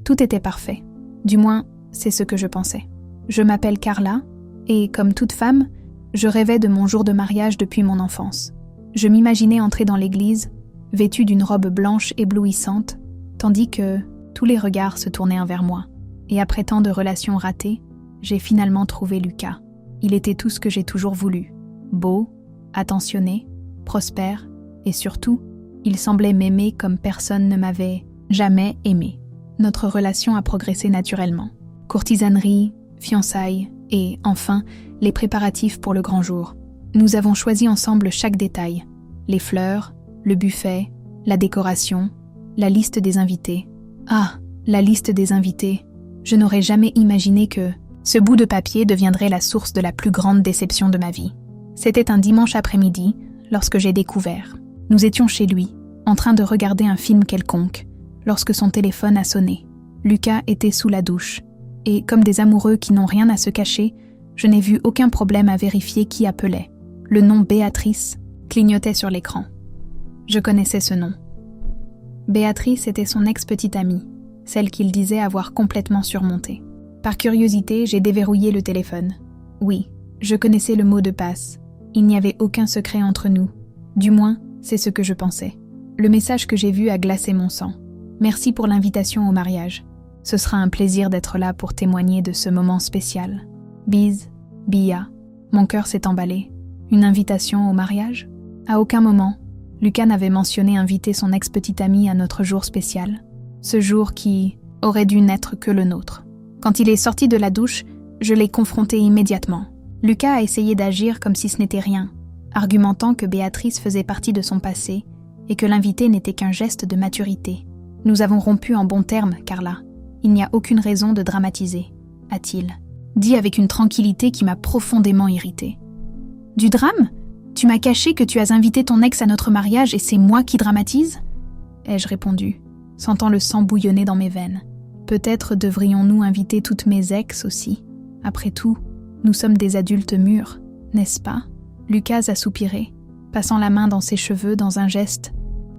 Tout était parfait. Du moins, c'est ce que je pensais. Je m'appelle Carla, et comme toute femme, je rêvais de mon jour de mariage depuis mon enfance. Je m'imaginais entrer dans l'église, vêtue d'une robe blanche éblouissante, tandis que tous les regards se tournaient vers moi. Et après tant de relations ratées, j'ai finalement trouvé Lucas. Il était tout ce que j'ai toujours voulu. Beau, attentionné, prospère, et surtout, il semblait m'aimer comme personne ne m'avait jamais aimé. Notre relation a progressé naturellement. Courtisanerie, fiançailles et, enfin, les préparatifs pour le grand jour. Nous avons choisi ensemble chaque détail. Les fleurs, le buffet, la décoration, la liste des invités. Ah, la liste des invités. Je n'aurais jamais imaginé que ce bout de papier deviendrait la source de la plus grande déception de ma vie. C'était un dimanche après-midi, lorsque j'ai découvert. Nous étions chez lui, en train de regarder un film quelconque, lorsque son téléphone a sonné. Lucas était sous la douche, et comme des amoureux qui n'ont rien à se cacher, je n'ai vu aucun problème à vérifier qui appelait. Le nom Béatrice clignotait sur l'écran. Je connaissais ce nom. Béatrice était son ex-petite amie, celle qu'il disait avoir complètement surmontée. Par curiosité, j'ai déverrouillé le téléphone. Oui, je connaissais le mot de passe. Il n'y avait aucun secret entre nous. Du moins, c'est ce que je pensais. Le message que j'ai vu a glacé mon sang. Merci pour l'invitation au mariage. Ce sera un plaisir d'être là pour témoigner de ce moment spécial. Bise, Bia. Mon cœur s'est emballé. Une invitation au mariage ? À aucun moment, Lucas n'avait mentionné inviter son ex-petite amie à notre jour spécial. Ce jour qui aurait dû n'être que le nôtre. Quand il est sorti de la douche, je l'ai confronté immédiatement. Lucas a essayé d'agir comme si ce n'était rien, argumentant que Béatrice faisait partie de son passé et que l'invité n'était qu'un geste de maturité. Nous avons rompu en bons termes, Carla. Il n'y a aucune raison de dramatiser, a-t-il, dit avec une tranquillité qui m'a profondément irritée. Du drame ? Tu m'as caché que tu as invité ton ex à notre mariage et c'est moi qui dramatise ? Ai-je répondu, sentant le sang bouillonner dans mes veines. Peut-être devrions-nous inviter toutes mes ex aussi. Après tout, nous sommes des adultes mûrs, n'est-ce pas ? Lucas a soupiré, passant la main dans ses cheveux dans un geste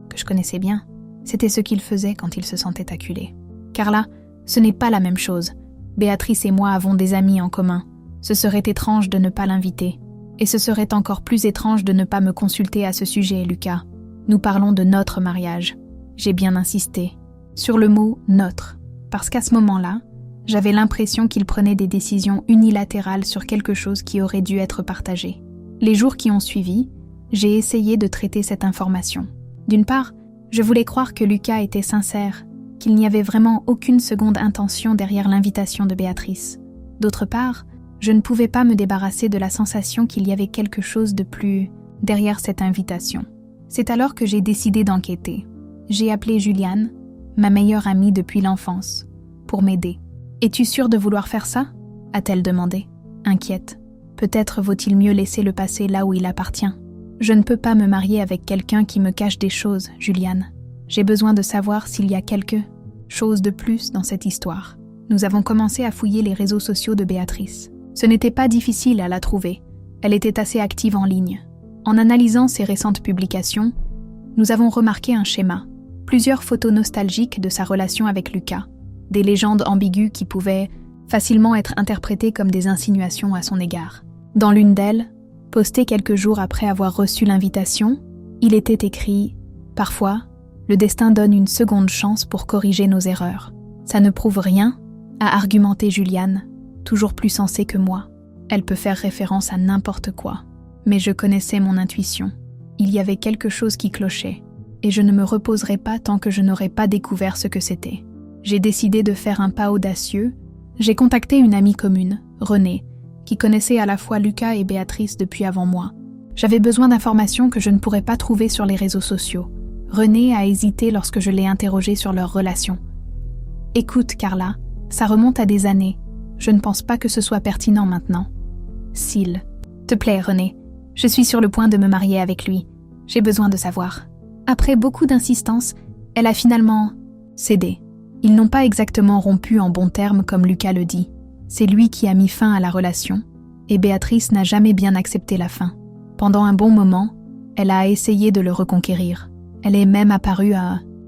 que je connaissais bien. C'était ce qu'il faisait quand il se sentait acculé. Carla, ce n'est pas la même chose. Béatrice et moi avons des amis en commun. Ce serait étrange de ne pas l'inviter. Et ce serait encore plus étrange de ne pas me consulter à ce sujet, Lucas. Nous parlons de notre mariage. J'ai bien insisté. Sur le mot « notre », parce qu'à ce moment-là, j'avais l'impression qu'il prenait des décisions unilatérales sur quelque chose qui aurait dû être partagé. Les jours qui ont suivi, j'ai essayé de traiter cette information. D'une part, je voulais croire que Lucas était sincère, qu'il n'y avait vraiment aucune seconde intention derrière l'invitation de Béatrice. D'autre part, je ne pouvais pas me débarrasser de la sensation qu'il y avait quelque chose de plus derrière cette invitation. C'est alors que j'ai décidé d'enquêter. J'ai appelé Juliane, ma meilleure amie depuis l'enfance, pour m'aider. « Es-tu sûre de vouloir faire ça ?» a-t-elle demandé, inquiète. « Peut-être vaut-il mieux laisser le passé là où il appartient. Je ne peux pas me marier avec quelqu'un qui me cache des choses, Juliane. J'ai besoin de savoir s'il y a quelque chose de plus dans cette histoire. » Nous avons commencé à fouiller les réseaux sociaux de Béatrice. Ce n'était pas difficile à la trouver. Elle était assez active en ligne. En analysant ses récentes publications, nous avons remarqué un schéma. Plusieurs photos nostalgiques de sa relation avec Lucas. Des légendes ambiguës qui pouvaient facilement être interprétées comme des insinuations à son égard. Dans l'une d'elles, postée quelques jours après avoir reçu l'invitation, il était écrit « Parfois, le destin donne une seconde chance pour corriger nos erreurs. Ça ne prouve rien ?» a argumenté Juliane, toujours plus sensée que moi. Elle peut faire référence à n'importe quoi. Mais je connaissais mon intuition. Il y avait quelque chose qui clochait, et je ne me reposerai pas tant que je n'aurais pas découvert ce que c'était. J'ai décidé de faire un pas audacieux. J'ai contacté une amie commune, Renée, qui connaissait à la fois Lucas et Béatrice depuis avant moi. J'avais besoin d'informations que je ne pourrais pas trouver sur les réseaux sociaux. Renée a hésité lorsque je l'ai interrogée sur leur relation. « Écoute, Carla, ça remonte à des années. Je ne pense pas que ce soit pertinent maintenant. » S'il te plaît, Renée, je suis sur le point de me marier avec lui. J'ai besoin de savoir. Après beaucoup d'insistance, elle a finalement cédé. Ils n'ont pas exactement rompu en bons termes comme Lucas le dit. C'est lui qui a mis fin à la relation, et Béatrice n'a jamais bien accepté la fin. Pendant un bon moment, elle a essayé de le reconquérir. Elle est même apparue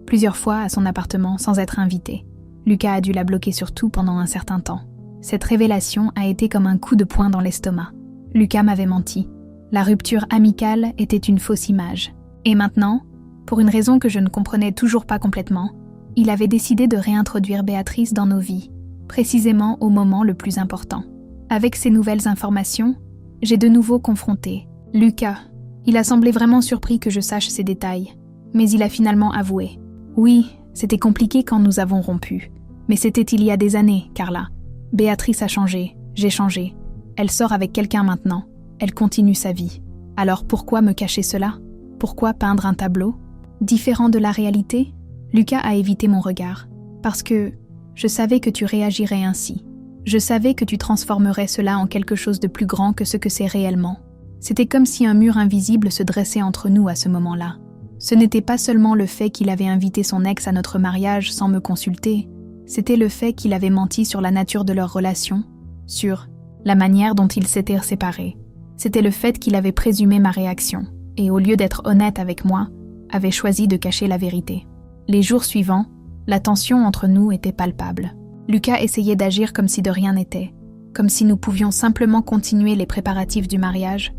plusieurs fois à son appartement sans être invitée. Lucas a dû la bloquer sur tout pendant un certain temps. Cette révélation a été comme un coup de poing dans l'estomac. Lucas m'avait menti. La rupture amicale était une fausse image. Et maintenant, pour une raison que je ne comprenais toujours pas complètement, il avait décidé de réintroduire Béatrice dans nos vies, précisément au moment le plus important. Avec ces nouvelles informations, j'ai de nouveau confronté Lucas. Il a semblé vraiment surpris que je sache ces détails, mais il a finalement avoué. Oui, c'était compliqué quand nous avons rompu, mais c'était il y a des années, Carla. Béatrice a changé, j'ai changé. Elle sort avec quelqu'un maintenant, elle continue sa vie. Alors pourquoi me cacher cela? Pourquoi peindre un tableau différent de la réalité? Lucas a évité mon regard, parce que je savais que tu réagirais ainsi. Je savais que tu transformerais cela en quelque chose de plus grand que ce que c'est réellement. C'était comme si un mur invisible se dressait entre nous à ce moment-là. Ce n'était pas seulement le fait qu'il avait invité son ex à notre mariage sans me consulter, c'était le fait qu'il avait menti sur la nature de leur relation, sur la manière dont ils s'étaient séparés. C'était le fait qu'il avait présumé ma réaction, et au lieu d'être honnête avec moi, avait choisi de cacher la vérité. Les jours suivants, la tension entre nous était palpable. Lucas essayait d'agir comme si de rien n'était, comme si nous pouvions simplement continuer les préparatifs du mariage,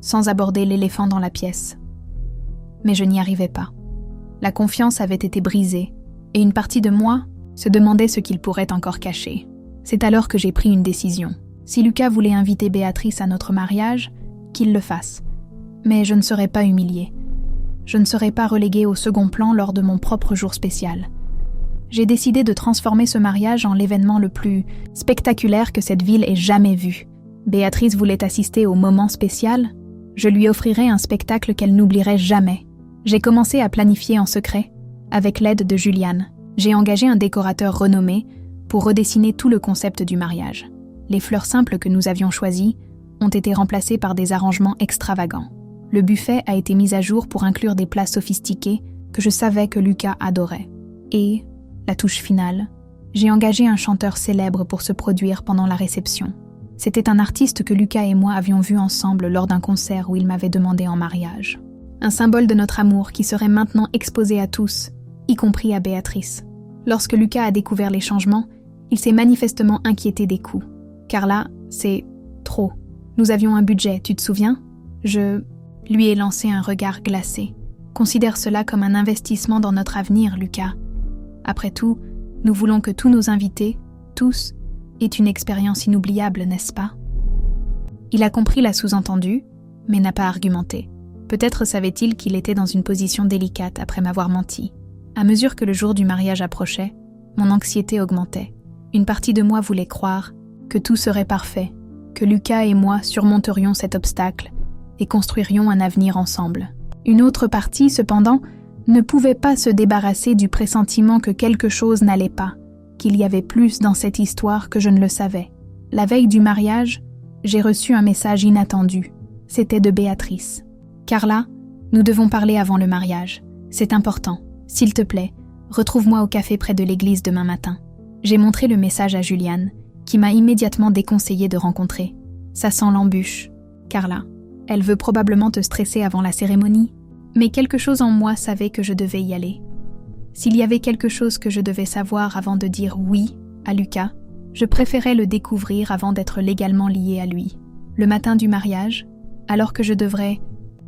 sans aborder l'éléphant dans la pièce. Mais je n'y arrivais pas. La confiance avait été brisée, et une partie de moi se demandait ce qu'il pourrait encore cacher. C'est alors que j'ai pris une décision. Si Lucas voulait inviter Béatrice à notre mariage, qu'il le fasse. Mais je ne serais pas humiliée. Je ne serais pas reléguée au second plan lors de mon propre jour spécial. J'ai décidé de transformer ce mariage en l'événement le plus spectaculaire que cette ville ait jamais vu. Béatrice voulait assister au moment spécial. Je lui offrirais un spectacle qu'elle n'oublierait jamais. J'ai commencé à planifier en secret, avec l'aide de Juliane. J'ai engagé un décorateur renommé pour redessiner tout le concept du mariage. Les fleurs simples que nous avions choisies ont été remplacées par des arrangements extravagants. Le buffet a été mis à jour pour inclure des plats sophistiqués que je savais que Lucas adorait. Et, la touche finale, j'ai engagé un chanteur célèbre pour se produire pendant la réception. C'était un artiste que Lucas et moi avions vu ensemble lors d'un concert où il m'avait demandé en mariage. Un symbole de notre amour qui serait maintenant exposé à tous, y compris à Béatrice. Lorsque Lucas a découvert les changements, il s'est manifestement inquiété des coûts. Car là, c'est trop. Nous avions un budget, tu te souviens? Je lui ai lancé un regard glacé. Considère cela comme un investissement dans notre avenir, Lucas. Après tout, nous voulons que tous nos invités, tous, aient une expérience inoubliable, n'est-ce pas? Il a compris la sous-entendue, mais n'a pas argumenté. Peut-être savait-il qu'il était dans une position délicate après m'avoir menti. À mesure que le jour du mariage approchait, mon anxiété augmentait. Une partie de moi voulait croire que tout serait parfait, que Lucas et moi surmonterions cet obstacle et construirions un avenir ensemble. Une autre partie, cependant, ne pouvait pas se débarrasser du pressentiment que quelque chose n'allait pas, qu'il y avait plus dans cette histoire que je ne le savais. La veille du mariage, j'ai reçu un message inattendu. C'était de Béatrice. « Carla, nous devons parler avant le mariage. C'est important. S'il te plaît, retrouve-moi au café près de l'église demain matin. » J'ai montré le message à Juliane, qui m'a immédiatement déconseillé de rencontrer. Ça sent l'embûche. Carla, elle veut probablement te stresser avant la cérémonie, mais quelque chose en moi savait que je devais y aller. S'il y avait quelque chose que je devais savoir avant de dire oui à Lucas, je préférais le découvrir avant d'être légalement liée à lui. Le matin du mariage, alors que je devrais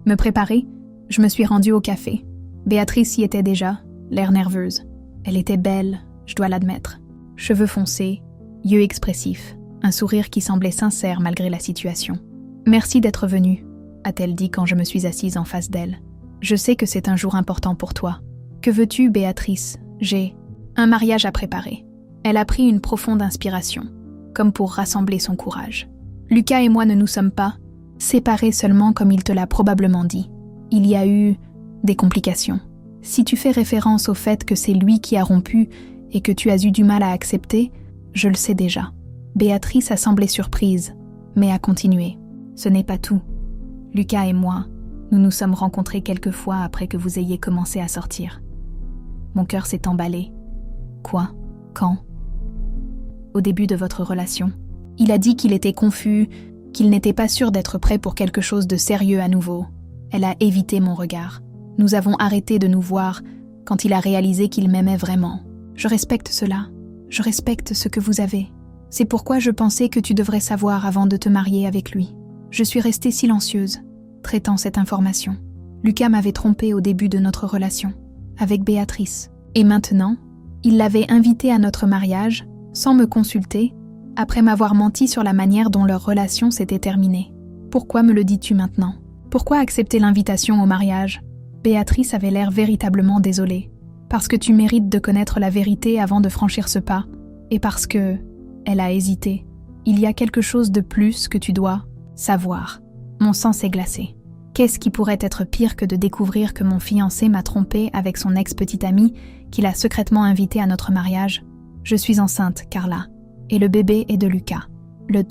me préparer, je me suis rendue au café. Béatrice y était déjà, l'air nerveuse. Elle était belle, je dois l'admettre. Cheveux foncés, yeux expressifs, un sourire qui semblait sincère malgré la situation. « Merci d'être venue », a-t-elle dit quand je me suis assise en face d'elle. « Je sais que c'est un jour important pour toi. Que veux-tu, Béatrice? J'ai un mariage à préparer. » Elle a pris une profonde inspiration, comme pour rassembler son courage. « Lucas et moi ne nous sommes pas séparés seulement comme il te l'a probablement dit. Il y a eu des complications. Si tu fais référence au fait que c'est lui qui a rompu et que tu as eu du mal à accepter, je le sais déjà. » Béatrice a semblé surprise, mais a continué. « Ce n'est pas tout. Lucas et moi, nous nous sommes rencontrés quelques fois après que vous ayez commencé à sortir. Mon cœur s'est emballé. Quoi? Quand? Au début de votre relation. Il a dit qu'il était confus, qu'il n'était pas sûr d'être prêt pour quelque chose de sérieux à nouveau. Elle a évité mon regard. Nous avons arrêté de nous voir quand il a réalisé qu'il m'aimait vraiment. Je respecte cela. Je respecte ce que vous avez. C'est pourquoi je pensais que tu devrais savoir avant de te marier avec lui. Je suis restée silencieuse, traitant cette information. Lucas m'avait trompée au début de notre relation, avec Béatrice. Et maintenant, il l'avait invitée à notre mariage, sans me consulter, après m'avoir menti sur la manière dont leur relation s'était terminée. Pourquoi me le dis-tu maintenant? Pourquoi accepter l'invitation au mariage? Béatrice avait l'air véritablement désolée. Parce que tu mérites de connaître la vérité avant de franchir ce pas, et parce que... Elle a hésité. Il y a quelque chose de plus que tu dois savoir. Mon sang s'est glacé. Qu'est-ce qui pourrait être pire que de découvrir que mon fiancé m'a trompée avec son ex-petite amie qu'il a secrètement invitée à notre mariage? Je suis enceinte, Carla. Et le bébé est de Lucas. Le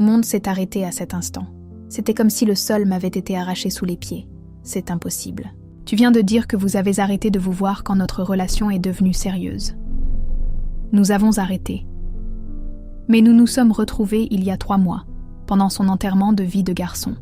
monde s'est arrêté à cet instant. C'était comme si le sol m'avait été arraché sous les pieds. C'est impossible. Tu viens de dire que vous avez arrêté de vous voir quand notre relation est devenue sérieuse. Nous avons arrêté. Mais nous nous sommes retrouvés il y a 3 mois, pendant son enterrement de vie de garçon.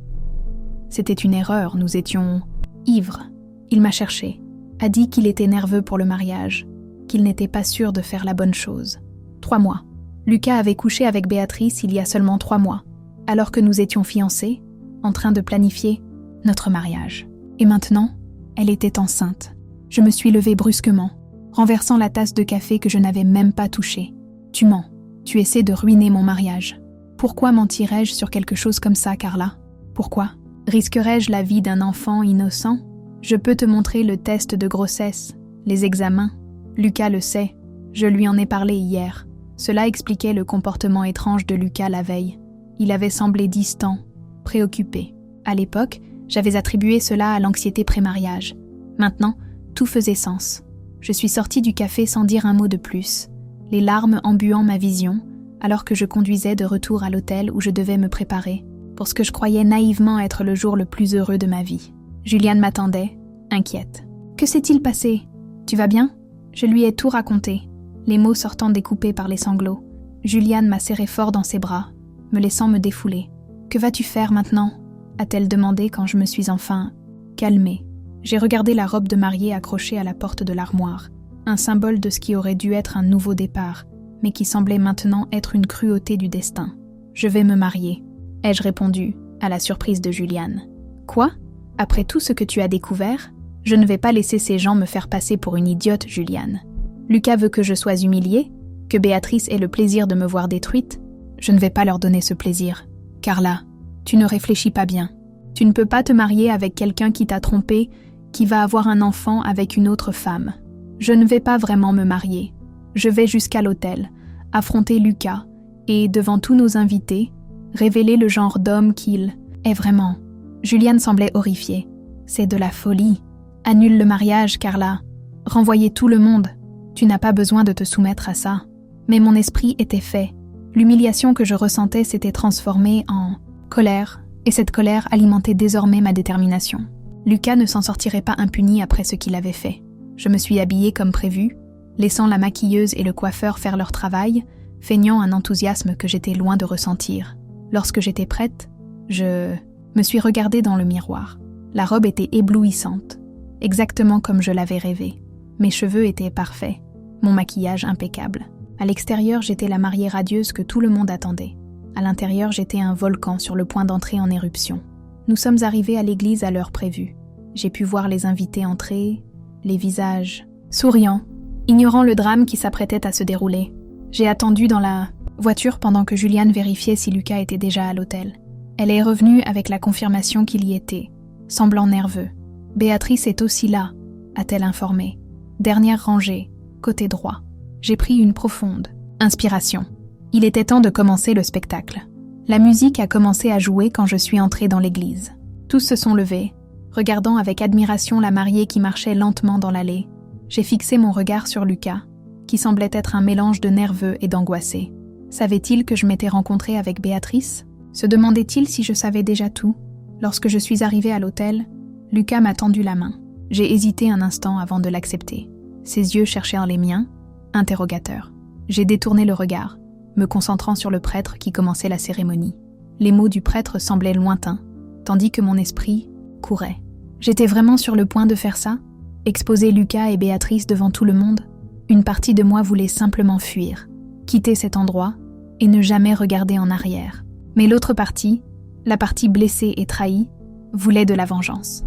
C'était une erreur, nous étions ivres. Il m'a cherché, a dit qu'il était nerveux pour le mariage, qu'il n'était pas sûr de faire la bonne chose. 3 mois. Lucas avait couché avec Béatrice il y a seulement 3 mois, alors que nous étions fiancés, en train de planifier notre mariage. Et maintenant, elle était enceinte. Je me suis levée brusquement, renversant la tasse de café que je n'avais même pas touchée. Tu mens. Tu essaies de ruiner mon mariage. Pourquoi mentirais-je sur quelque chose comme ça, Carla? Pourquoi? Risquerais-je la vie d'un enfant innocent? Je peux te montrer le test de grossesse, les examens. Lucas le sait. Je lui en ai parlé hier. Cela expliquait le comportement étrange de Lucas la veille. Il avait semblé distant, préoccupé. À l'époque, j'avais attribué cela à l'anxiété pré-mariage. Maintenant, tout faisait sens. Je suis sortie du café sans dire un mot de plus, les larmes embuant ma vision, alors que je conduisais de retour à l'hôtel où je devais me préparer, pour ce que je croyais naïvement être le jour le plus heureux de ma vie. Juliane m'attendait, inquiète. « Que s'est-il passé? Tu vas bien ?» Je lui ai tout raconté, les mots sortant découpés par les sanglots. Juliane m'a serré fort dans ses bras, me laissant me défouler. « Que vas-tu faire maintenant ?» a-t-elle demandé quand je me suis enfin calmée. J'ai regardé la robe de mariée accrochée à la porte de l'armoire, un symbole de ce qui aurait dû être un nouveau départ, mais qui semblait maintenant être une cruauté du destin. « Je vais me marier », ai-je répondu, à la surprise de Juliane. « Quoi? Après tout ce que tu as découvert? Je ne vais pas laisser ces gens me faire passer pour une idiote, Juliane. Lucas veut que je sois humiliée, que Béatrice ait le plaisir de me voir détruite. Je ne vais pas leur donner ce plaisir. Carla, tu ne réfléchis pas bien. Tu ne peux pas te marier avec quelqu'un qui t'a trompée, qui va avoir un enfant avec une autre femme. Je ne vais pas vraiment me marier. Je vais jusqu'à l'hôtel, affronter Lucas et, devant tous nos invités, révéler le genre d'homme qu'il est vraiment. » Juliane semblait horrifiée. « C'est de la folie. Annule le mariage, Carla. Renvoyez tout le monde. Tu n'as pas besoin de te soumettre à ça. » Mais mon esprit était fait. L'humiliation que je ressentais s'était transformée en colère, et cette colère alimentait désormais ma détermination. Lucas ne s'en sortirait pas impuni après ce qu'il avait fait. Je me suis habillée comme prévu, laissant la maquilleuse et le coiffeur faire leur travail, feignant un enthousiasme que j'étais loin de ressentir. Lorsque j'étais prête, je me suis regardée dans le miroir. La robe était éblouissante, exactement comme je l'avais rêvé. Mes cheveux étaient parfaits, mon maquillage impeccable. À l'extérieur, j'étais la mariée radieuse que tout le monde attendait. À l'intérieur, j'étais un volcan sur le point d'entrer en éruption. Nous sommes arrivés à l'église à l'heure prévue. J'ai pu voir les invités entrer, les visages souriants, ignorant le drame qui s'apprêtait à se dérouler. J'ai attendu dans la voiture pendant que Juliane vérifiait si Lucas était déjà à l'hôtel. Elle est revenue avec la confirmation qu'il y était, semblant nerveux. « Béatrice est aussi là », a-t-elle informé. Dernière rangée, côté droit. J'ai pris une profonde inspiration. Il était temps de commencer le spectacle. La musique a commencé à jouer quand je suis entrée dans l'église. Tous se sont levés, regardant avec admiration la mariée qui marchait lentement dans l'allée. J'ai fixé mon regard sur Lucas, qui semblait être un mélange de nerveux et d'angoissé. Savait-il que je m'étais rencontrée avec Béatrice? Se demandait-il si je savais déjà tout? Lorsque je suis arrivée à l'hôtel, Lucas m'a tendu la main. J'ai hésité un instant avant de l'accepter. Ses yeux cherchèrent les miens, interrogateurs. J'ai détourné le regard, me concentrant sur le prêtre qui commençait la cérémonie. Les mots du prêtre semblaient lointains, tandis que mon esprit courait. J'étais vraiment sur le point de faire ça? Exposer Lucas et Béatrice devant tout le monde? Une partie de moi voulait simplement fuir. quitter cet endroit et ne jamais regarder en arrière. Mais l'autre partie, la partie blessée et trahie, voulait de la vengeance.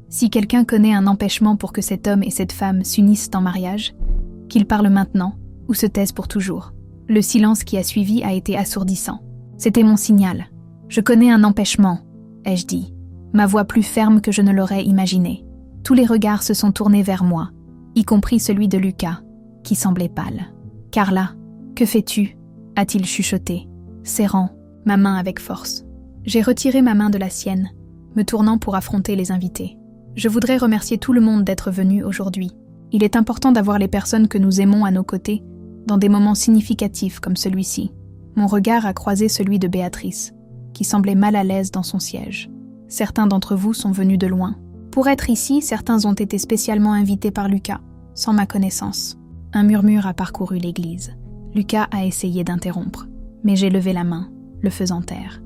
Si quelqu'un connaît un empêchement pour que cet homme et cette femme s'unissent en mariage, qu'il parle maintenant ou se taise pour toujours. Le silence qui a suivi a été assourdissant. C'était mon signal. Je connais un empêchement, ai-je dit, ma voix plus ferme que je ne l'aurais imaginé. Tous les regards se sont tournés vers moi, y compris celui de Lucas, qui semblait pâle. « Carla, que fais-tu » a-t-il chuchoté, serrant ma main avec force. J'ai retiré ma main de la sienne, me tournant pour affronter les invités. Je voudrais remercier tout le monde d'être venu aujourd'hui. Il est important d'avoir les personnes que nous aimons à nos côtés, dans des moments significatifs comme celui-ci. Mon regard a croisé celui de Béatrice, qui semblait mal à l'aise dans son siège. Certains d'entre vous sont venus de loin. Pour être ici, certains ont été spécialement invités par Lucas, sans ma connaissance. Un murmure a parcouru l'église. Lucas a essayé d'interrompre, mais j'ai levé la main, le faisant taire.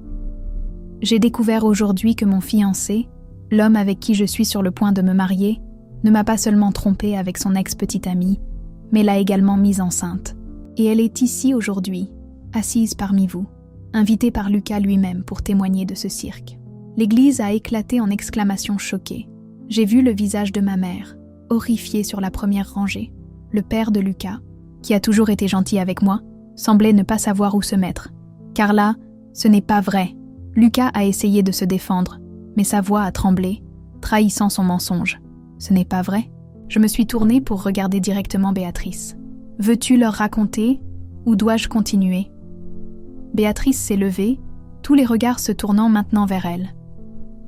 J'ai découvert aujourd'hui que mon fiancé, l'homme avec qui je suis sur le point de me marier, ne m'a pas seulement trompée avec son ex-petite amie, mais l'a également mise enceinte. Et elle est ici aujourd'hui, assise parmi vous, invitée par Lucas lui-même pour témoigner de ce cirque. L'église a éclaté en exclamations choquées. J'ai vu le visage de ma mère, horrifiée sur la première rangée. Le père de Lucas, qui a toujours été gentil avec moi, semblait ne pas savoir où se mettre. « Carla, ce n'est pas vrai. » Lucas a essayé de se défendre, mais sa voix a tremblé, trahissant son mensonge. « Ce n'est pas vrai ?» Je me suis tournée pour regarder directement Béatrice. « Veux-tu leur raconter ou dois-je continuer ?» Béatrice s'est levée, tous les regards se tournant maintenant vers elle.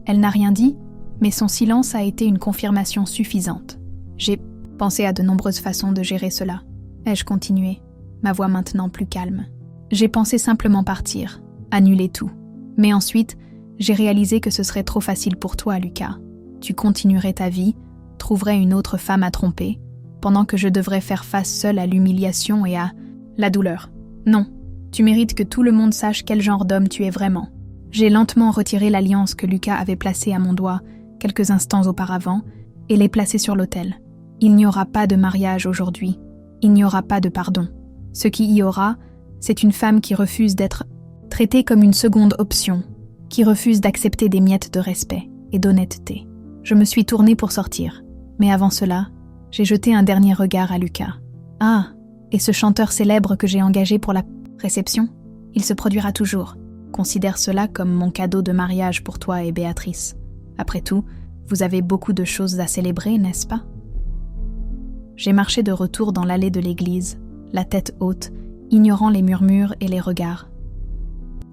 Elle n'a rien dit, mais son silence a été une confirmation suffisante. J'ai pensé à de nombreuses façons de gérer cela. Ai-je continué, ma voix maintenant plus calme. J'ai pensé simplement partir, annuler tout. Mais ensuite, j'ai réalisé que ce serait trop facile pour toi, Lucas. Tu continuerais ta vie, trouverais une autre femme à tromper, pendant que je devrais faire face seule à l'humiliation et à la douleur. Non, tu mérites que tout le monde sache quel genre d'homme tu es vraiment. J'ai lentement retiré l'alliance que Lucas avait placée à mon doigt quelques instants auparavant et l'ai placée sur l'autel. Il n'y aura pas de mariage aujourd'hui. Il n'y aura pas de pardon. Ce qui y aura, c'est une femme qui refuse d'être traitée comme une seconde option, qui refuse d'accepter des miettes de respect et d'honnêteté. Je me suis tournée pour sortir, mais avant cela, j'ai jeté un dernier regard à Lucas. « Ah, et ce chanteur célèbre que j'ai engagé pour la réception, il se produira toujours. Considère cela comme mon cadeau de mariage pour toi et Béatrice. Après tout, vous avez beaucoup de choses à célébrer, n'est-ce pas ?» J'ai marché de retour dans l'allée de l'église, la tête haute, ignorant les murmures et les regards.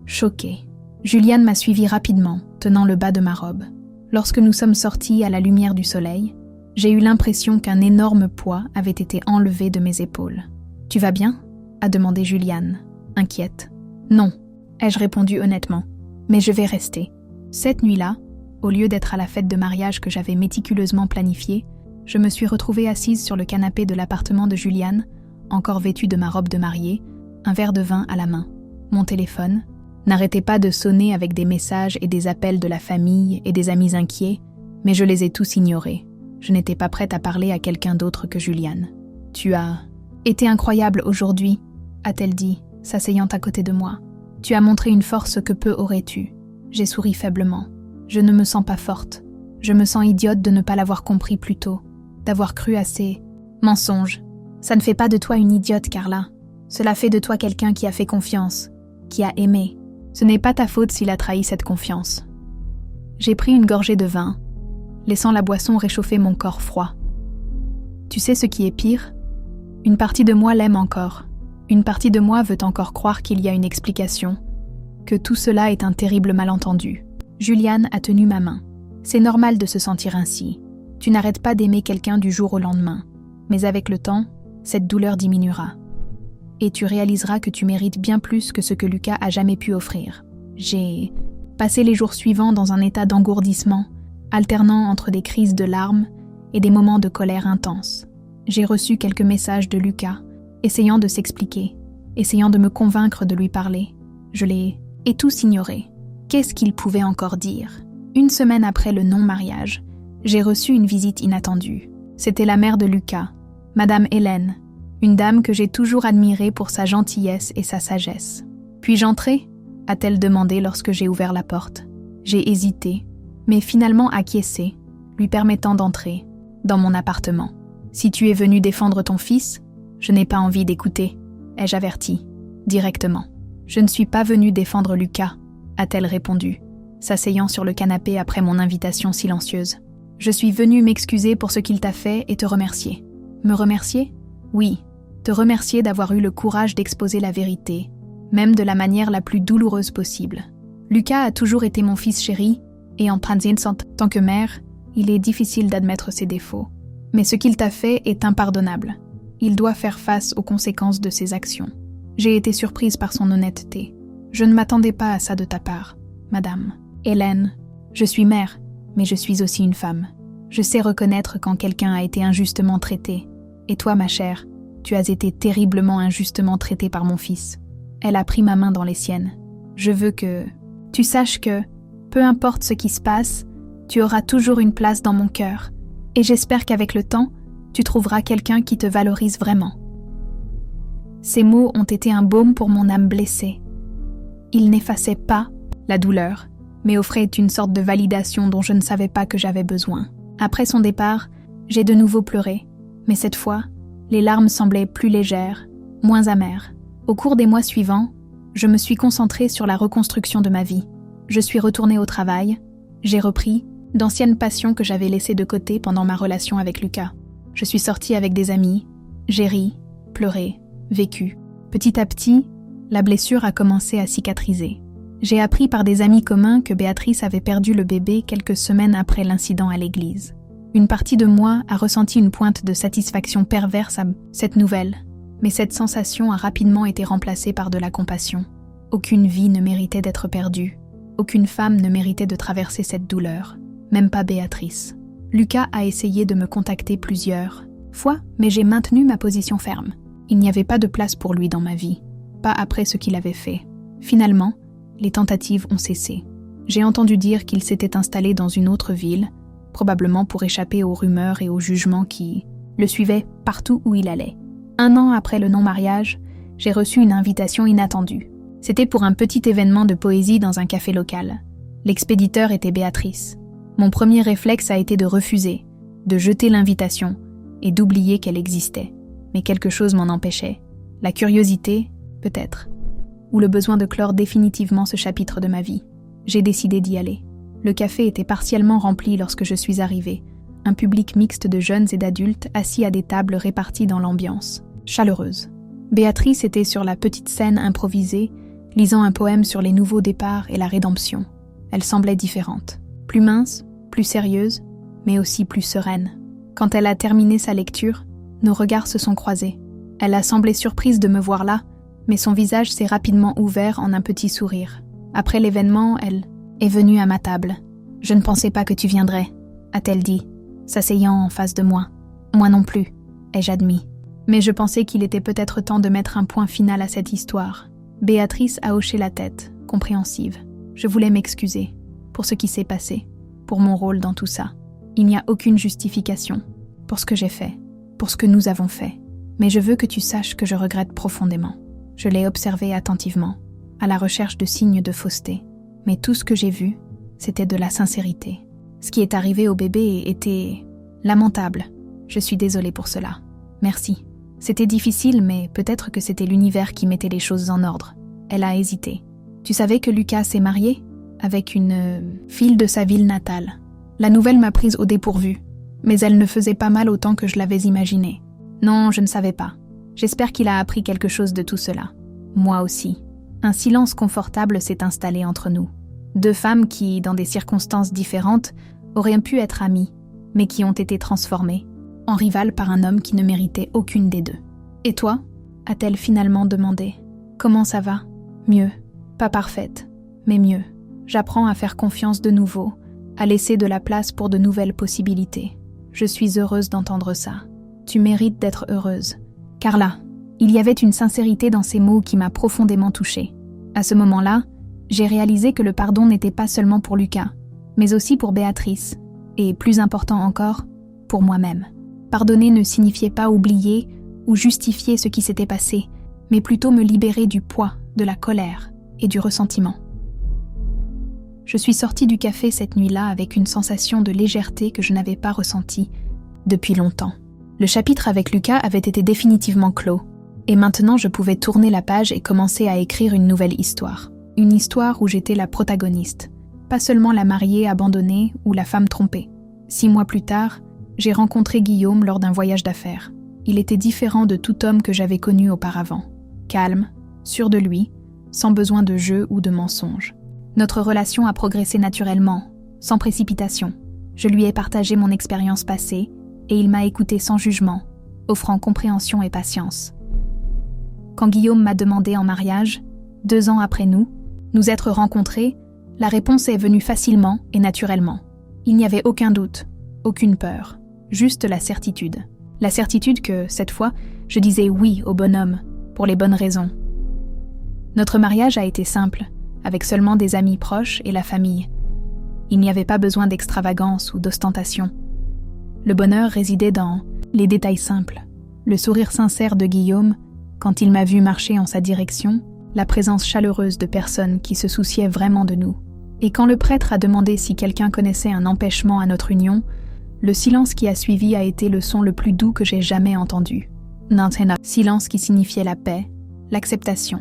Choquée, Juliane m'a suivi rapidement, tenant le bas de ma robe. Lorsque nous sommes sortis à la lumière du soleil, j'ai eu l'impression qu'un énorme poids avait été enlevé de mes épaules. « Tu vas bien ?» a demandé Juliane, inquiète. « Non », ai-je répondu honnêtement, « mais je vais rester. » Cette nuit-là, au lieu d'être à la fête de mariage que j'avais méticuleusement planifiée, je me suis retrouvée assise sur le canapé de l'appartement de Juliane, encore vêtue de ma robe de mariée, un verre de vin à la main. Mon téléphone n'arrêtait pas de sonner avec des messages et des appels de la famille et des amis inquiets, mais je les ai tous ignorés. Je n'étais pas prête à parler à quelqu'un d'autre que Juliane. « Tu as été incroyable aujourd'hui », a-t-elle dit, s'asseyant à côté de moi. « Tu as montré une force que peu aurait eue. » J'ai souri faiblement. « Je ne me sens pas forte. Je me sens idiote de ne pas l'avoir compris plus tôt, d'avoir cru à ces mensonges. Ça ne fait pas de toi une idiote, Carla. Cela fait de toi quelqu'un qui a fait confiance, qui a aimé. Ce n'est pas ta faute s'il a trahi cette confiance. » J'ai pris une gorgée de vin, laissant la boisson réchauffer mon corps froid. Tu sais ce qui est pire ? Une partie de moi l'aime encore. Une partie de moi veut encore croire qu'il y a une explication, que tout cela est un terrible malentendu. Juliane a tenu ma main. C'est normal de se sentir ainsi. Tu n'arrêtes pas d'aimer quelqu'un du jour au lendemain. Mais avec le temps, cette douleur diminuera. Et tu réaliseras que tu mérites bien plus que ce que Lucas a jamais pu offrir. J'ai passé les jours suivants dans un état d'engourdissement, alternant entre des crises de larmes et des moments de colère intense. J'ai reçu quelques messages de Lucas, essayant de s'expliquer, essayant de me convaincre de lui parler. Je l'ai tous ignoré. Qu'est-ce qu'il pouvait encore dire ? Une semaine après le non-mariage, j'ai reçu une visite inattendue. C'était la mère de Lucas, Madame Hélène, une dame que j'ai toujours admirée pour sa gentillesse et sa sagesse. « Puis-je entrer » a-t-elle demandé lorsque j'ai ouvert la porte. J'ai hésité, mais finalement acquiescé, lui permettant d'entrer dans mon appartement. « Si tu es venu défendre ton fils, je n'ai pas envie d'écouter, ai-je averti, directement. « Je ne suis pas venue défendre Lucas, a-t-elle répondu, s'asseyant sur le canapé après mon invitation silencieuse. « Je suis venue m'excuser pour ce qu'il t'a fait et te remercier. » Me remercier ? Oui, te remercier d'avoir eu le courage d'exposer la vérité, même de la manière la plus douloureuse possible. Lucas a toujours été mon fils chéri, et en tant que mère, il est difficile d'admettre ses défauts. Mais ce qu'il t'a fait est impardonnable. Il doit faire face aux conséquences de ses actions. J'ai été surprise par son honnêteté. Je ne m'attendais pas à ça de ta part, madame. Hélène, je suis mère, mais je suis aussi une femme. Je sais reconnaître quand quelqu'un a été injustement traité. Et toi, ma chère, tu as été terriblement injustement traitée par mon fils. Elle a pris ma main dans les siennes. Je veux que tu saches que, peu importe ce qui se passe, tu auras toujours une place dans mon cœur. Et j'espère qu'avec le temps, tu trouveras quelqu'un qui te valorise vraiment. Ces mots ont été un baume pour mon âme blessée. Ils n'effaçaient pas la douleur, mais offraient une sorte de validation dont je ne savais pas que j'avais besoin. Après son départ, j'ai de nouveau pleuré, mais cette fois, les larmes semblaient plus légères, moins amères. Au cours des mois suivants, je me suis concentrée sur la reconstruction de ma vie. Je suis retournée au travail, j'ai repris d'anciennes passions que j'avais laissées de côté pendant ma relation avec Lucas. Je suis sortie avec des amis, j'ai ri, pleuré, vécu. Petit à petit, la blessure a commencé à cicatriser. J'ai appris par des amis communs que Béatrice avait perdu le bébé quelques semaines après l'incident à l'église. Une partie de moi a ressenti une pointe de satisfaction perverse à cette nouvelle, mais cette sensation a rapidement été remplacée par de la compassion. Aucune vie ne méritait d'être perdue. Aucune femme ne méritait de traverser cette douleur, même pas Béatrice. Lucas a essayé de me contacter plusieurs fois, mais j'ai maintenu ma position ferme. Il n'y avait pas de place pour lui dans ma vie, pas après ce qu'il avait fait. Finalement, les tentatives ont cessé. J'ai entendu dire qu'il s'était installé dans une autre ville, probablement pour échapper aux rumeurs et aux jugements qui le suivaient partout où il allait. 1 an après le non-mariage, j'ai reçu une invitation inattendue. C'était pour un petit événement de poésie dans un café local. L'expéditeur était Béatrice. Mon premier réflexe a été de refuser, de jeter l'invitation et d'oublier qu'elle existait. Mais quelque chose m'en empêchait. La curiosité, peut-être, ou le besoin de clore définitivement ce chapitre de ma vie. J'ai décidé d'y aller. Le café était partiellement rempli lorsque je suis arrivée. Un public mixte de jeunes et d'adultes assis à des tables réparties dans l'ambiance, chaleureuse. Béatrice était sur la petite scène improvisée, lisant un poème sur les nouveaux départs et la rédemption. Elle semblait différente. Plus mince, plus sérieuse, mais aussi plus sereine. Quand elle a terminé sa lecture, nos regards se sont croisés. Elle a semblé surprise de me voir là, mais son visage s'est rapidement ouvert en un petit sourire. Après l'événement, elle est venue à ma table. « Je ne pensais pas que tu viendrais », a-t-elle dit, s'asseyant en face de moi. « Moi non plus », ai-je admis. Mais je pensais qu'il était peut-être temps de mettre un point final à cette histoire. Béatrice a hoché la tête, compréhensive. Je voulais m'excuser pour ce qui s'est passé, pour mon rôle dans tout ça. Il n'y a aucune justification pour ce que j'ai fait, pour ce que nous avons fait. Mais je veux que tu saches que je regrette profondément. Je l'ai observé attentivement, à la recherche de signes de fausseté. Mais tout ce que j'ai vu, c'était de la sincérité. Ce qui est arrivé au bébé était lamentable. Je suis désolée pour cela. Merci. C'était difficile, mais peut-être que c'était l'univers qui mettait les choses en ordre. Elle a hésité. Tu savais que Lucas s'est marié avec une fille de sa ville natale. La nouvelle m'a prise au dépourvu, mais elle ne faisait pas mal autant que je l'avais imaginé. Non, je ne savais pas. J'espère qu'il a appris quelque chose de tout cela. Moi aussi. Un silence confortable s'est installé entre nous. 2 femmes qui, dans des circonstances différentes, auraient pu être amies, mais qui ont été transformées en rivales par un homme qui ne méritait aucune des 2. « Et toi ?» a-t-elle finalement demandé. « Comment ça va ? » ?»« Mieux. Pas parfaite, mais mieux. J'apprends à faire confiance de nouveau, à laisser de la place pour de nouvelles possibilités. Je suis heureuse d'entendre ça. Tu mérites d'être heureuse. » Carla, il y avait une sincérité dans ces mots qui m'a profondément touchée. À ce moment-là, j'ai réalisé que le pardon n'était pas seulement pour Lucas, mais aussi pour Béatrice, et plus important encore, pour moi-même. Pardonner ne signifiait pas oublier ou justifier ce qui s'était passé, mais plutôt me libérer du poids, de la colère et du ressentiment. Je suis sortie du café cette nuit-là avec une sensation de légèreté que je n'avais pas ressentie depuis longtemps. Le chapitre avec Lucas avait été définitivement clos, et maintenant je pouvais tourner la page et commencer à écrire une nouvelle histoire. Une histoire où j'étais la protagoniste, pas seulement la mariée abandonnée ou la femme trompée. 6 mois plus tard, j'ai rencontré Guillaume lors d'un voyage d'affaires. Il était différent de tout homme que j'avais connu auparavant. Calme, sûr de lui, sans besoin de jeu ou de mensonge. Notre relation a progressé naturellement, sans précipitation. Je lui ai partagé mon expérience passée et il m'a écouté sans jugement, offrant compréhension et patience. Quand Guillaume m'a demandé en mariage, 2 ans après nous être rencontrés, la réponse est venue facilement et naturellement. Il n'y avait aucun doute, aucune peur, juste la certitude. La certitude que, cette fois, je disais oui au bonhomme, pour les bonnes raisons. Notre mariage a été simple, avec seulement des amis proches et la famille. Il n'y avait pas besoin d'extravagance ou d'ostentation. Le bonheur résidait dans les détails simples, le sourire sincère de Guillaume quand il m'a vu marcher en sa direction, la présence chaleureuse de personnes qui se souciaient vraiment de nous. Et quand le prêtre a demandé si quelqu'un connaissait un empêchement à notre union, le silence qui a suivi a été le son le plus doux que j'ai jamais entendu. Nantena, silence qui signifiait la paix, l'acceptation,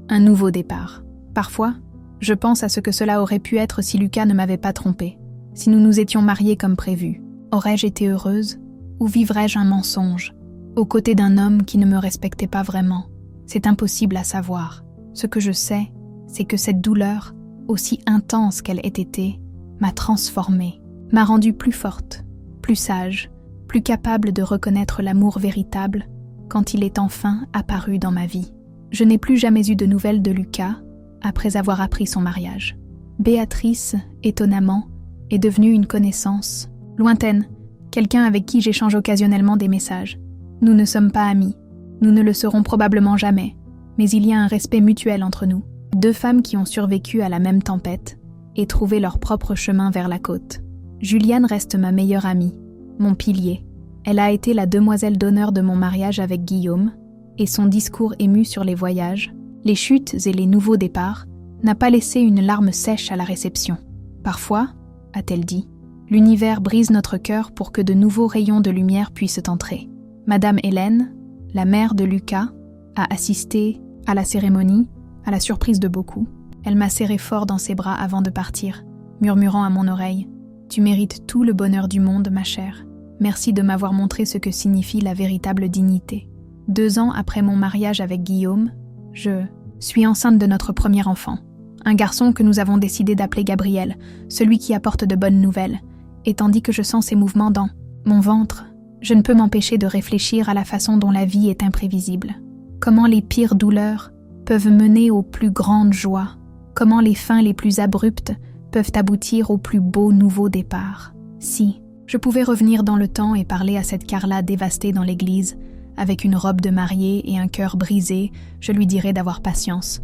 un nouveau départ. Parfois, je pense à ce que cela aurait pu être si Lucas ne m'avait pas trompée, si nous nous étions mariés comme prévu. Aurais-je été heureuse ou vivrais-je un mensonge, aux côtés d'un homme qui ne me respectait pas vraiment? C'est impossible à savoir. Ce que je sais, c'est que cette douleur, aussi intense qu'elle ait été, m'a transformée, m'a rendue plus forte, plus sage, plus capable de reconnaître l'amour véritable quand il est enfin apparu dans ma vie. Je n'ai plus jamais eu de nouvelles de Lucas après avoir appris son mariage. Béatrice, étonnamment, est devenue une connaissance, lointaine, quelqu'un avec qui j'échange occasionnellement des messages. Nous ne sommes pas amis, nous ne le serons probablement jamais, mais il y a un respect mutuel entre nous. 2 femmes qui ont survécu à la même tempête et trouvé leur propre chemin vers la côte. Juliane reste ma meilleure amie, mon pilier. Elle a été la demoiselle d'honneur de mon mariage avec Guillaume, et son discours ému sur les voyages, les chutes et les nouveaux départs n'a pas laissé une larme sèche à la réception. Parfois, a-t-elle dit, l'univers brise notre cœur pour que de nouveaux rayons de lumière puissent entrer. Madame Hélène, la mère de Lucas, a assisté à la cérémonie, à la surprise de beaucoup. Elle m'a serré fort dans ses bras avant de partir, murmurant à mon oreille « Tu mérites tout le bonheur du monde, ma chère. Merci de m'avoir montré ce que signifie la véritable dignité. » 2 ans après mon mariage avec Guillaume, je suis enceinte de notre premier enfant. Un garçon que nous avons décidé d'appeler Gabriel, celui qui apporte de bonnes nouvelles. Et tandis que je sens ses mouvements dans mon ventre, je ne peux m'empêcher de réfléchir à la façon dont la vie est imprévisible. Comment les pires douleurs peuvent mener aux plus grandes joies. Comment les fins les plus abruptes peuvent aboutir au plus beau nouveau départ. Si je pouvais revenir dans le temps et parler à cette Carla dévastée dans l'église, avec une robe de mariée et un cœur brisé, je lui dirais d'avoir patience,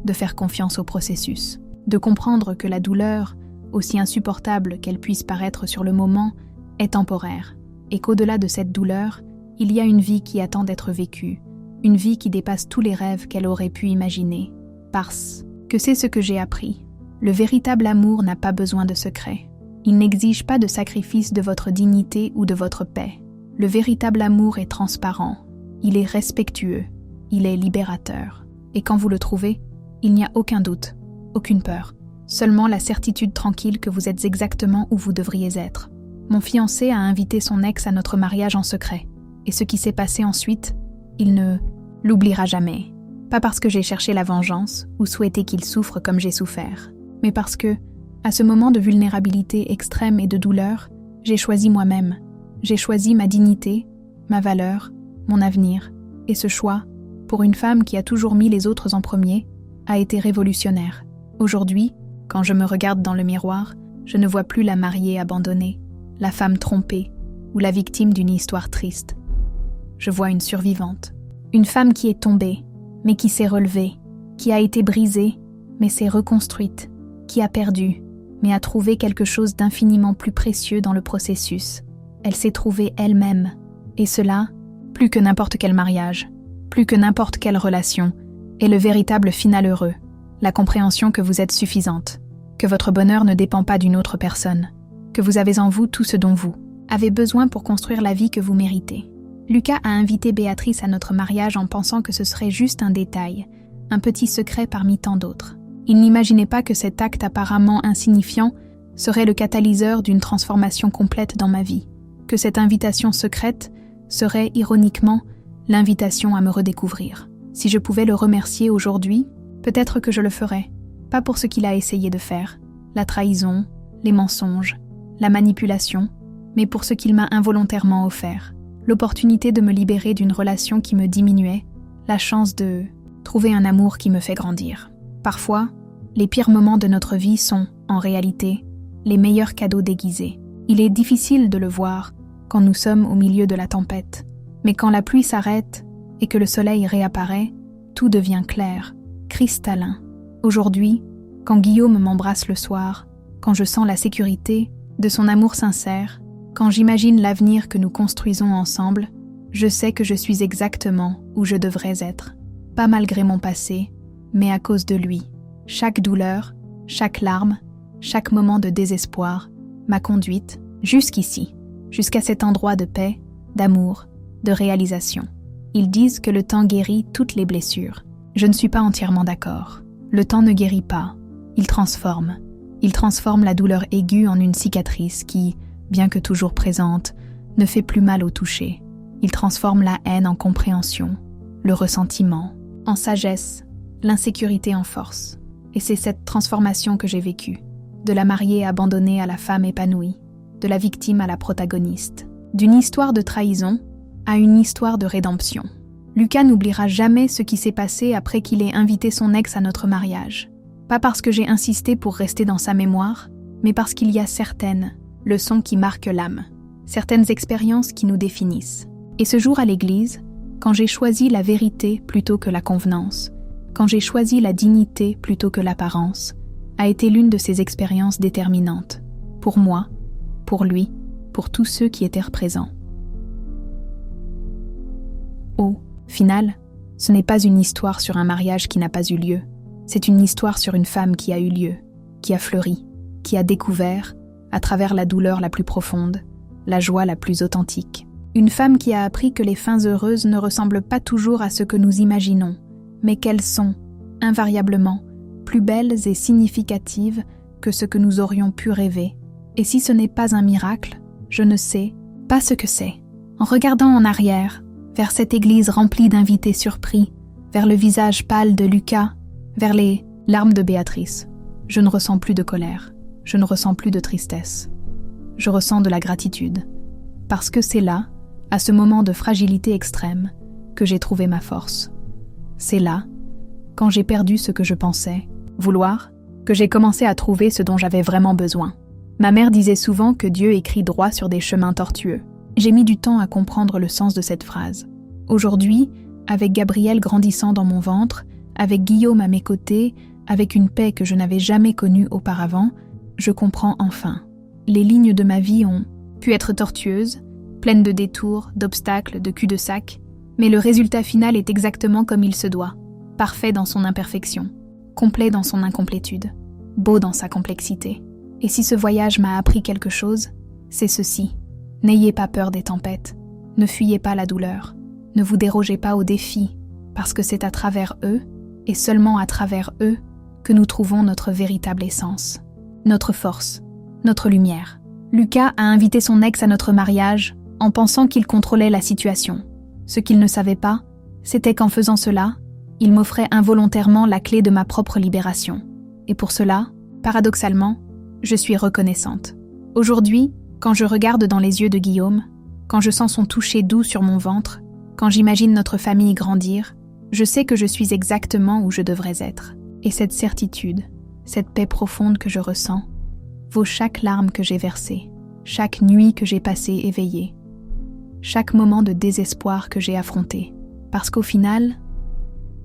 de faire confiance au processus, de comprendre que la douleur, aussi insupportable qu'elle puisse paraître sur le moment, est temporaire, et qu'au-delà de cette douleur, il y a une vie qui attend d'être vécue, une vie qui dépasse tous les rêves qu'elle aurait pu imaginer. Parce que c'est ce que j'ai appris. Le véritable amour n'a pas besoin de secret. Il n'exige pas de sacrifice de votre dignité ou de votre paix. Le véritable amour est transparent, il est respectueux, il est libérateur. Et quand vous le trouvez, il n'y a aucun doute, aucune peur, seulement la certitude tranquille que vous êtes exactement où vous devriez être. Mon fiancé a invité son ex à notre mariage en secret, et ce qui s'est passé ensuite, il ne l'oubliera jamais. Pas parce que j'ai cherché la vengeance ou souhaité qu'il souffre comme j'ai souffert, mais parce que, à ce moment de vulnérabilité extrême et de douleur, j'ai choisi moi-même. J'ai choisi ma dignité, ma valeur, mon avenir, et ce choix, pour une femme qui a toujours mis les autres en premier, a été révolutionnaire. Aujourd'hui, quand je me regarde dans le miroir, je ne vois plus la mariée abandonnée, la femme trompée ou la victime d'une histoire triste. Je vois une survivante, une femme qui est tombée, mais qui s'est relevée, qui a été brisée, mais s'est reconstruite, qui a perdu, mais a trouvé quelque chose d'infiniment plus précieux dans le processus. Elle s'est trouvée elle-même, et cela, plus que n'importe quel mariage, plus que n'importe quelle relation, est le véritable final heureux, la compréhension que vous êtes suffisante, que votre bonheur ne dépend pas d'une autre personne, que vous avez en vous tout ce dont vous avez besoin pour construire la vie que vous méritez. Lucas a invité Béatrice à notre mariage en pensant que ce serait juste un détail, un petit secret parmi tant d'autres. Il n'imaginait pas que cet acte apparemment insignifiant serait le catalyseur d'une transformation complète dans ma vie, que cette invitation secrète serait, ironiquement, l'invitation à me redécouvrir. Si je pouvais le remercier aujourd'hui, peut-être que je le ferais, pas pour ce qu'il a essayé de faire, la trahison, les mensonges, la manipulation, mais pour ce qu'il m'a involontairement offert, l'opportunité de me libérer d'une relation qui me diminuait, la chance de trouver un amour qui me fait grandir. Parfois, les pires moments de notre vie sont, en réalité, les meilleurs cadeaux déguisés. Il est difficile de le voir quand nous sommes au milieu de la tempête, mais quand la pluie s'arrête et que le soleil réapparaît, tout devient clair, cristallin. Aujourd'hui, quand Guillaume m'embrasse le soir, quand je sens la sécurité de son amour sincère, quand j'imagine l'avenir que nous construisons ensemble, je sais que je suis exactement où je devrais être. Pas malgré mon passé, mais à cause de lui. Chaque douleur, chaque larme, chaque moment de désespoir m'a conduite jusqu'ici, jusqu'à cet endroit de paix, d'amour, de réalisation. Ils disent que le temps guérit toutes les blessures. Je ne suis pas entièrement d'accord. Le temps ne guérit pas, il transforme. Il transforme la douleur aiguë en une cicatrice qui, bien que toujours présente, ne fait plus mal au toucher. Il transforme la haine en compréhension, le ressentiment en sagesse, l'insécurité en force. Et c'est cette transformation que j'ai vécue, de la mariée abandonnée à la femme épanouie, de la victime à la protagoniste, d'une histoire de trahison à une histoire de rédemption. Lucas n'oubliera jamais ce qui s'est passé après qu'il ait invité son ex à notre mariage. Pas parce que j'ai insisté pour rester dans sa mémoire, mais parce qu'il y a certaines leçons qui marquent l'âme, certaines expériences qui nous définissent. Et ce jour à l'église, quand j'ai choisi la vérité plutôt que la convenance, quand j'ai choisi la dignité plutôt que l'apparence, a été l'une de ces expériences déterminantes, pour moi, pour lui, pour tous ceux qui étaient présents. Au final, ce n'est pas une histoire sur un mariage qui n'a pas eu lieu, c'est une histoire sur une femme qui a eu lieu, qui a fleuri, qui a découvert, à travers la douleur la plus profonde, la joie la plus authentique. Une femme qui a appris que les fins heureuses ne ressemblent pas toujours à ce que nous imaginons, mais qu'elles sont, invariablement, plus belles et significatives que ce que nous aurions pu rêver. Et si ce n'est pas un miracle, je ne sais pas ce que c'est. En regardant en arrière, vers cette église remplie d'invités surpris, vers le visage pâle de Lucas, vers les larmes de Béatrice, je ne ressens plus de colère, je ne ressens plus de tristesse. Je ressens de la gratitude, parce que c'est là, à ce moment de fragilité extrême, que j'ai trouvé ma force. C'est là, quand j'ai perdu ce que je pensais vouloir, que j'ai commencé à trouver ce dont j'avais vraiment besoin. Ma mère disait souvent que Dieu écrit droit sur des chemins tortueux. J'ai mis du temps à comprendre le sens de cette phrase. Aujourd'hui, avec Gabriel grandissant dans mon ventre, avec Guillaume à mes côtés, avec une paix que je n'avais jamais connue auparavant, je comprends enfin. Les lignes de ma vie ont pu être tortueuses, pleines de détours, d'obstacles, de cul-de-sac, mais le résultat final est exactement comme il se doit, parfait dans son imperfection, complet dans son incomplétude, beau dans sa complexité. Et si ce voyage m'a appris quelque chose, c'est ceci. N'ayez pas peur des tempêtes, ne fuyez pas la douleur, ne vous dérogez pas aux défis, parce que c'est à travers eux, et seulement à travers eux, que nous trouvons notre véritable essence, notre force, notre lumière. Lucas a invité son ex à notre mariage en pensant qu'il contrôlait la situation. Ce qu'il ne savait pas, c'était qu'en faisant cela, il m'offrait involontairement la clé de ma propre libération. Et pour cela, paradoxalement, je suis reconnaissante. Aujourd'hui, quand je regarde dans les yeux de Guillaume, quand je sens son toucher doux sur mon ventre, quand j'imagine notre famille grandir, je sais que je suis exactement où je devrais être. Et cette certitude, cette paix profonde que je ressens, vaut chaque larme que j'ai versée, chaque nuit que j'ai passée éveillée, chaque moment de désespoir que j'ai affronté. Parce qu'au final,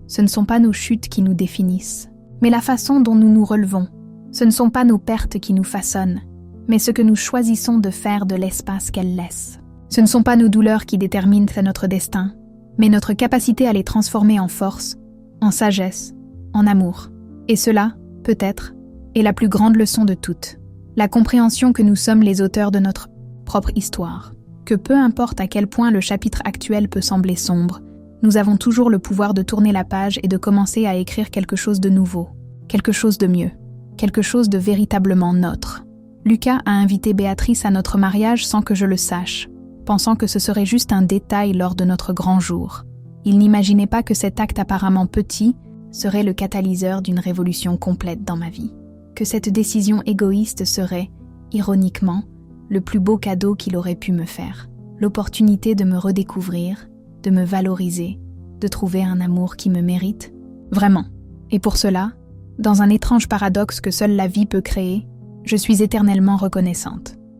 ce ne sont pas nos chutes qui nous définissent, mais la façon dont nous nous relevons. Ce ne sont pas nos pertes qui nous façonnent, mais ce que nous choisissons de faire de l'espace qu'elles laissent. Ce ne sont pas nos douleurs qui déterminent notre destin, mais notre capacité à les transformer en force, en sagesse, en amour. Et cela, peut-être, est la plus grande leçon de toutes. La compréhension que nous sommes les auteurs de notre propre histoire. Que peu importe à quel point le chapitre actuel peut sembler sombre, nous avons toujours le pouvoir de tourner la page et de commencer à écrire quelque chose de nouveau, quelque chose de mieux, quelque chose de véritablement nôtre. Lucas a invité Béatrice à notre mariage sans que je le sache, pensant que ce serait juste un détail lors de notre grand jour. Il n'imaginait pas que cet acte apparemment petit serait le catalyseur d'une révolution complète dans ma vie. Que cette décision égoïste serait, ironiquement, le plus beau cadeau qu'il aurait pu me faire. L'opportunité de me redécouvrir, de me valoriser, de trouver un amour qui me mérite. Vraiment. Et pour cela, dans un étrange paradoxe que seule la vie peut créer, je suis éternellement reconnaissante.